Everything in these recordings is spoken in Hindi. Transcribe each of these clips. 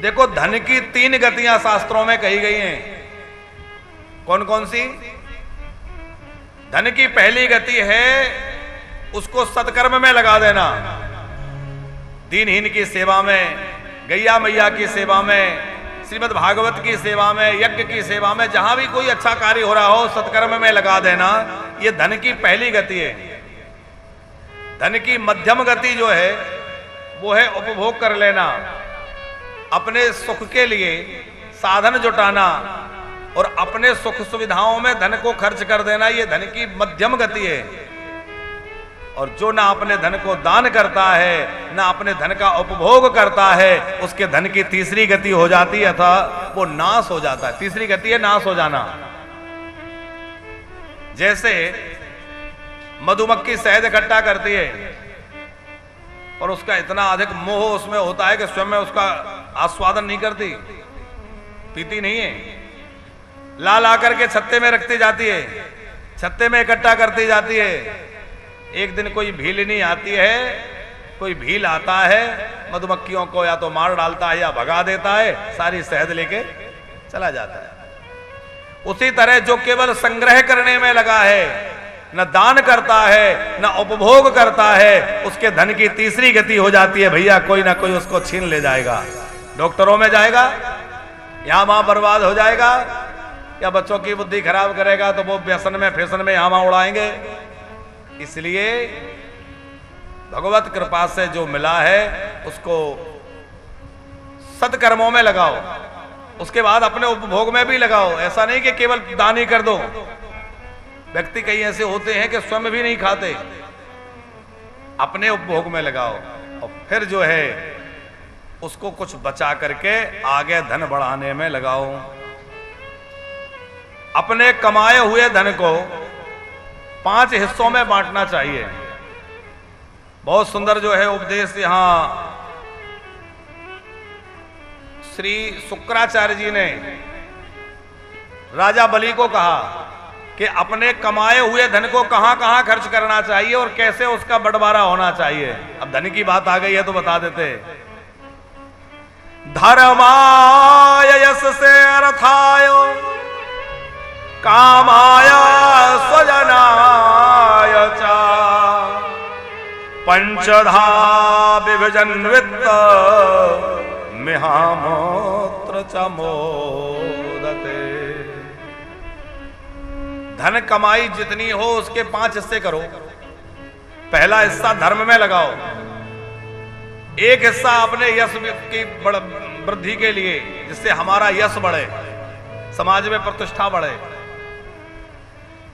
देखो, धन की 3 गतियां शास्त्रों में कही गई हैं। कौन कौन सी? धन की पहली गति है उसको सत्कर्म में लगा देना, दीनहीन की सेवा में, गैया मैया की सेवा में, श्रीमद् भागवत की सेवा में, यज्ञ की सेवा में, जहां भी कोई अच्छा कार्य हो रहा हो सत्कर्म में लगा देना। ये धन की पहली गति है। धन की मध्यम गति जो है वो है उपभोग कर लेना, अपने सुख के लिए साधन जुटाना और अपने सुख सुविधाओं में धन को खर्च कर देना। ये धन की मध्यम गति है। और जो ना अपने धन को दान करता है ना अपने धन का उपभोग करता है, उसके धन की तीसरी गति हो जाती है अथवा वो नाश हो जाता है। तीसरी गति है नाश हो जाना। जैसे मधुमक्खी शहद इकट्ठा करती है और उसका इतना अधिक मोह उसमें होता है कि स्वयं में उसका आस्वादन नहीं करती, पीती नहीं है, ला ला करके छत्ते में रखती जाती है, छत्ते में इकट्ठा करती जाती है। एक दिन कोई भीलनी आती है, कोई भील आता है, मधुमक्खियों को या तो मार डालता है या भगा देता है, सारी शहद लेके चला जाता है। उसी तरह जो केवल संग्रह करने में लगा है, न दान करता है न उपभोग करता है, उसके धन की तीसरी गति हो जाती है भैया, कोई ना कोई उसको छीन ले जाएगा। डॉक्टरों में जाएगा, यहां वहां बर्बाद हो जाएगा, या बच्चों की बुद्धि खराब करेगा तो वो व्यसन में फैशन में यहां वहां उड़ाएंगे। इसलिए भगवत कृपा से जो मिला है उसको सत्कर्मों में लगाओ, उसके बाद अपने उपभोग में भी लगाओ। ऐसा नहीं कि केवल दान ही कर दो। व्यक्ति कई ऐसे होते हैं कि स्वयं भी नहीं खाते, अपने उपभोग में लगाओ और फिर जो है उसको कुछ बचा करके आगे धन बढ़ाने में लगाओ। अपने कमाए हुए धन को 5 हिस्सों में बांटना चाहिए। बहुत सुंदर जो है उपदेश यहां श्री शुक्राचार्य जी ने राजा बलि को कहा कि अपने कमाए हुए धन को कहां कहां खर्च करना चाहिए और कैसे उसका बंटवारा होना चाहिए। अब धन की बात आ गई है तो बता देते। धर्माय यशसे अर्थाय कामाय स्वजनाय च पंचधा विभजन वित्त मिहामोत्र च मोदते। धन कमाई जितनी हो उसके 5 हिस्से करो। पहला हिस्सा धर्म में लगाओ, एक हिस्सा अपने यश की वृद्धि के लिए, जिससे हमारा यश बढ़े, समाज में प्रतिष्ठा बढ़े।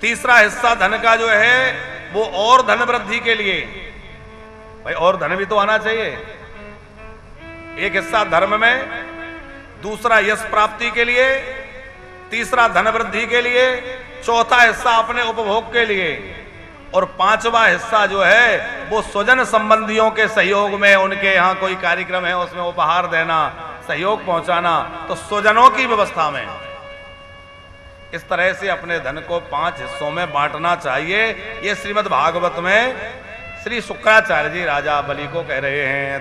तीसरा हिस्सा धन का जो है वो और धन वृद्धि के लिए, भाई और धन भी तो आना चाहिए। एक हिस्सा धर्म में, दूसरा यश प्राप्ति के लिए, तीसरा धन वृद्धि के लिए, चौथा हिस्सा अपने उपभोग के लिए और 5वां हिस्सा जो है वो स्वजन संबंधियों के सहयोग में, उनके यहाँ कोई कार्यक्रम है उसमें उपहार देना, सहयोग पहुंचाना, तो स्वजनों की व्यवस्था में। इस तरह से अपने धन को 5 हिस्सों में बांटना चाहिए। ये श्रीमद् भागवत में श्री शुक्राचार्य जी राजा बलि को कह रहे हैं।